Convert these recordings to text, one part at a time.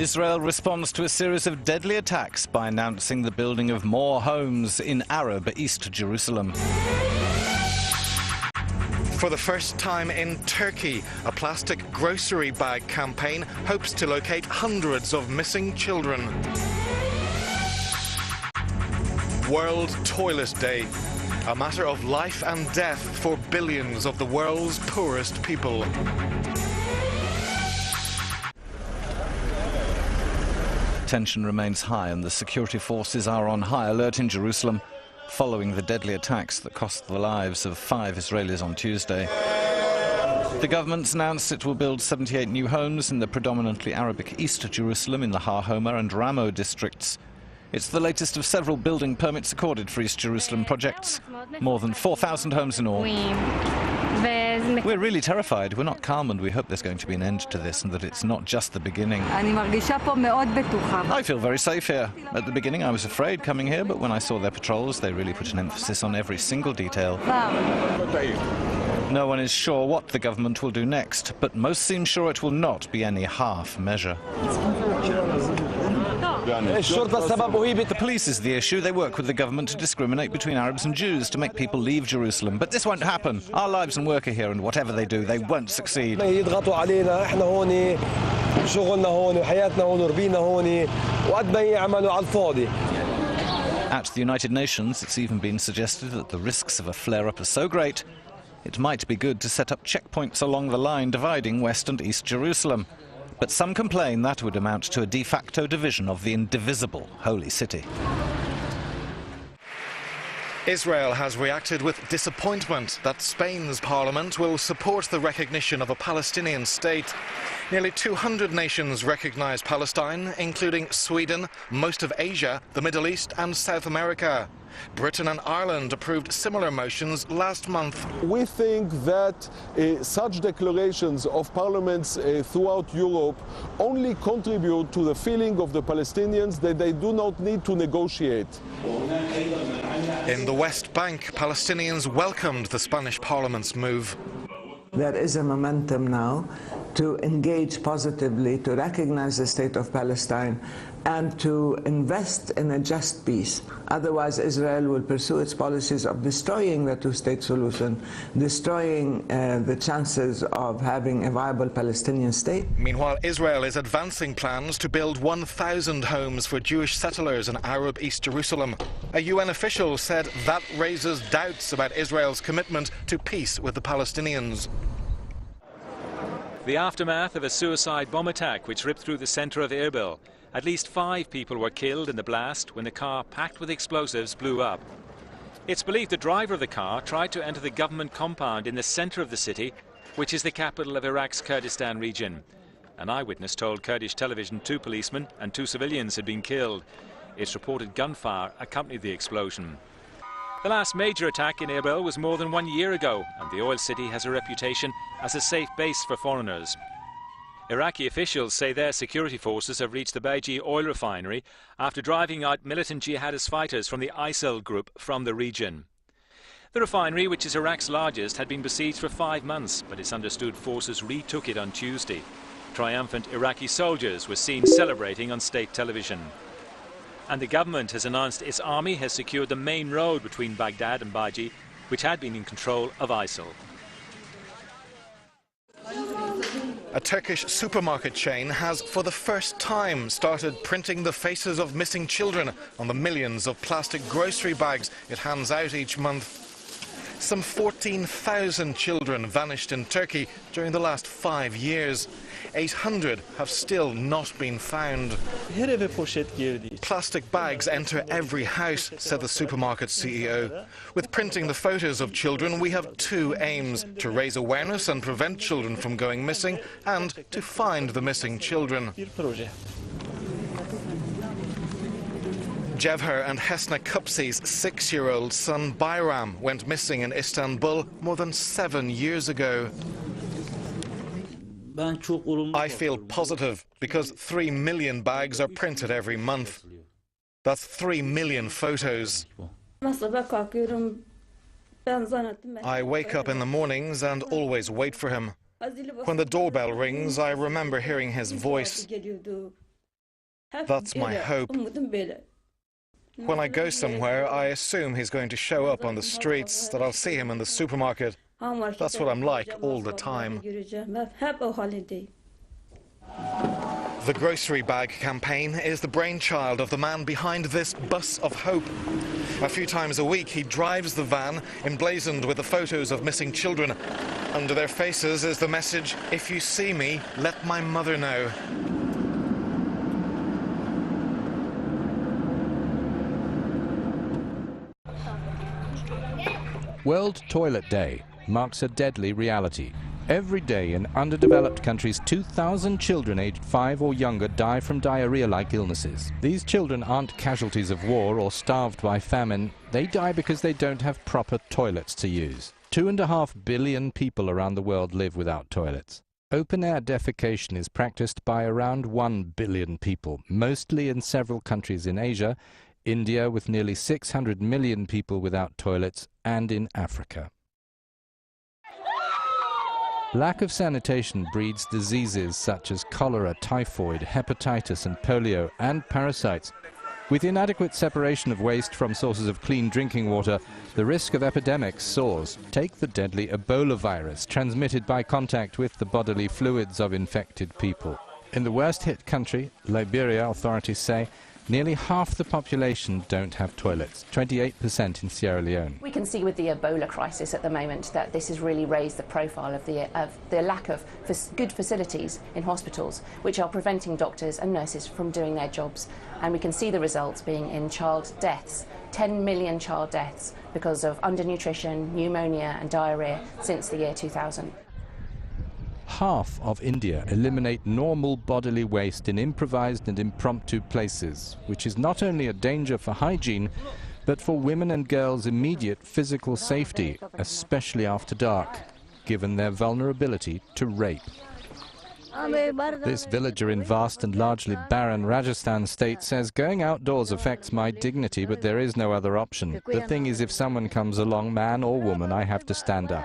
Israel responds to a series of deadly attacks by announcing the building of more homes in Arab East Jerusalem. For the first time in Turkey, a plastic grocery bag campaign hopes to locate hundreds of missing children. World Toilet Day, a matter of life and death for billions of the world's poorest people. Tension remains high and the security forces are on high alert in Jerusalem following the deadly attacks that cost the lives of 5 Israelis on Tuesday. The government's announced it will build 78 new homes in the predominantly Arabic East Jerusalem in the Har Homa and Ramo districts. It's the latest of several building permits accorded for East Jerusalem projects. More than 4,000 homes in all. We're really terrified. We're not calm and we hope there's going to be an end to this and that it's not just the beginning. I feel very safe here. At the beginning I was afraid coming here, but when I saw their patrols, they really put an emphasis on every single detail. No one is sure what the government will do next, but most seem sure it will not be any half measure. The police is the issue. They work with the government to discriminate between Arabs and Jews to make people leave Jerusalem. But this won't happen. Our lives and work are here, and whatever they do, they won't succeed. At the United Nations, it's even been suggested that the risks of a flare-up are so great, it might be good to set up checkpoints along the line dividing West and East Jerusalem. But some complain that would amount to a de facto division of the indivisible Holy City. Israel has reacted with disappointment that Spain's parliament will support the recognition of a Palestinian state. Nearly 200 nations recognize Palestine, including Sweden, most of Asia, the Middle East and South America. Britain and Ireland approved similar motions last month. We think that such declarations of parliaments throughout Europe only contribute to the feeling of the Palestinians that they do not need to negotiate. In the West Bank, Palestinians welcomed the Spanish parliament's move. There is a momentum now to engage positively, to recognize the state of Palestine, and to invest in a just peace. Otherwise, Israel will pursue its policies of destroying the two-state solution, destroying the chances of having a viable Palestinian state. Meanwhile, Israel is advancing plans to build 1,000 homes for Jewish settlers in Arab East Jerusalem. A UN official said that raises doubts about Israel's commitment to peace with the Palestinians. The aftermath of a suicide bomb attack which ripped through the centre of Erbil. At least 5 people were killed in the blast when the car packed with explosives blew up. It's believed the driver of the car tried to enter the government compound in the centre of the city, which is the capital of Iraq's Kurdistan region. An eyewitness told Kurdish television 2 policemen and 2 civilians had been killed. It's reported gunfire accompanied the explosion. The last major attack in Erbil was more than 1 year ago, and the oil city has a reputation as a safe base for foreigners. Iraqi officials say their security forces have reached the Baiji oil refinery after driving out militant jihadist fighters from the ISIL group from the region. The refinery, which is Iraq's largest, had been besieged for 5 months, but it's understood forces retook it on Tuesday. Triumphant Iraqi soldiers were seen celebrating on state television. And the government has announced its army has secured the main road between Baghdad and Baiji, which had been in control of ISIL. A Turkish supermarket chain has, for the first time, started printing the faces of missing children on the millions of plastic grocery bags it hands out each month. Some 14,000 children vanished in Turkey during the last 5 years. 800 have still not been found. Plastic bags enter every house, said the supermarket CEO. With printing the photos of children, we have 2 aims: to raise awareness and prevent children from going missing, and to find the missing children. Cevher and Hesna Kupsi's 6-year-old son Bayram went missing in Istanbul more than 7 years ago. I feel positive because 3 million bags are printed every month. That's 3 million photos. I wake up in the mornings and always wait for him. When the doorbell rings, I remember hearing his voice. That's my hope. When I go somewhere, I assume he's going to show up on the streets, that I'll see him in the supermarket. That's what I'm like all the time. The grocery bag campaign is the brainchild of the man behind this bus of hope. A few times a week he drives the van emblazoned with the photos of missing children. Under their faces is the message, "If you see me, let my mother know." World Toilet Day marks a deadly reality. Every day in underdeveloped countries, 2,000 children aged 5 or younger die from diarrhea-like illnesses. These children aren't casualties of war or starved by famine. They die because they don't have proper toilets to use. 2.5 billion people around the world live without toilets. Open-air defecation is practiced by around 1 billion people, mostly in several countries in Asia, India with nearly 600 million people without toilets, and in Africa. Lack of sanitation breeds diseases such as cholera, typhoid, hepatitis and polio, and parasites. With inadequate separation of waste from sources of clean drinking water, the risk of epidemics soars. Take the deadly Ebola virus, transmitted by contact with the bodily fluids of infected people. In the worst-hit country, Liberia, authorities say, nearly half the population don't have toilets, 28% in Sierra Leone. We can see with the Ebola crisis at the moment that this has really raised the profile of the lack of good facilities in hospitals, which are preventing doctors and nurses from doing their jobs. And we can see the results being in child deaths, 10 million child deaths because of undernutrition, pneumonia and diarrhea since the year 2000. Half of India eliminate normal bodily waste in improvised and impromptu places, which is not only a danger for hygiene, but for women and girls' immediate physical safety, especially after dark, given their vulnerability to rape. This villager in vast and largely barren Rajasthan state says going outdoors affects my dignity, but there is no other option. The thing is, if someone comes along, man or woman, I have to stand up.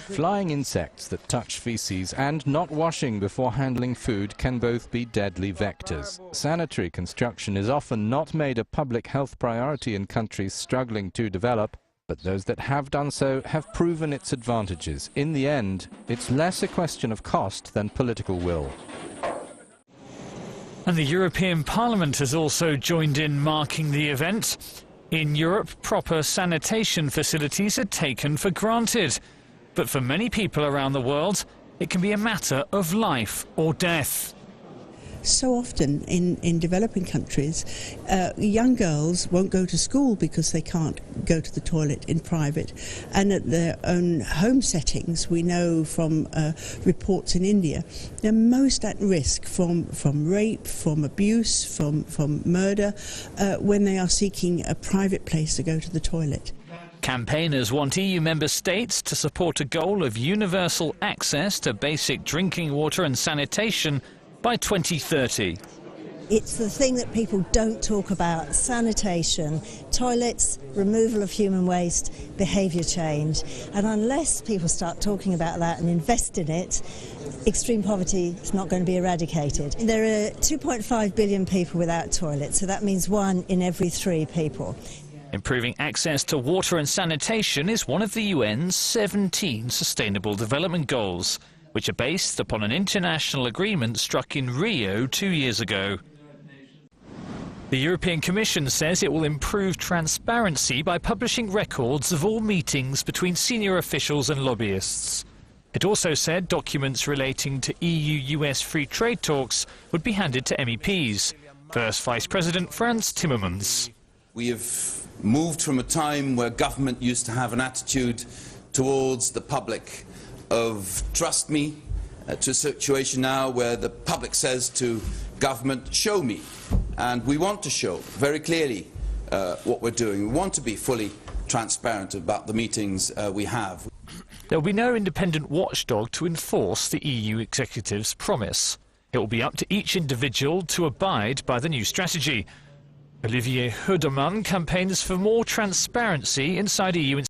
Flying insects that touch feces and not washing before handling food can both be deadly vectors. Sanitary construction is often not made a public health priority in countries struggling to develop, but those that have done so have proven its advantages. In the end, it's less a question of cost than political will. And the European Parliament has also joined in marking the event. In Europe, proper sanitation facilities are taken for granted. But for many people around the world, it can be a matter of life or death. So often in developing countries, young girls won't go to school because they can't go to the toilet in private. And at their own home settings, we know from reports in India, they're most at risk from rape, from abuse, from murder, when they are seeking a private place to go to the toilet. Campaigners want EU member states to support a goal of universal access to basic drinking water and sanitation by 2030. It's the thing that people don't talk about: sanitation, toilets, removal of human waste, behaviour change. And unless people start talking about that and invest in it, extreme poverty is not going to be eradicated. There are 2.5 billion people without toilets, so that means 1 in every 3 people. Improving access to water and sanitation is one of the UN's 17 Sustainable Development Goals, which are based upon an international agreement struck in Rio 2 years ago. The European Commission says it will improve transparency by publishing records of all meetings between senior officials and lobbyists. It also said documents relating to EU-US free trade talks would be handed to MEPs. First Vice President Frans Timmermans. We have moved from a time where government used to have an attitude towards the public of trust me, to a situation now where the public says to government, show me. And we want to show very clearly what we're doing. We want to be fully transparent about the meetings we have. There will be no independent watchdog to enforce the EU executive's promise. It will be up to each individual to abide by the new strategy. Olivier Huderman campaigns for more transparency inside EU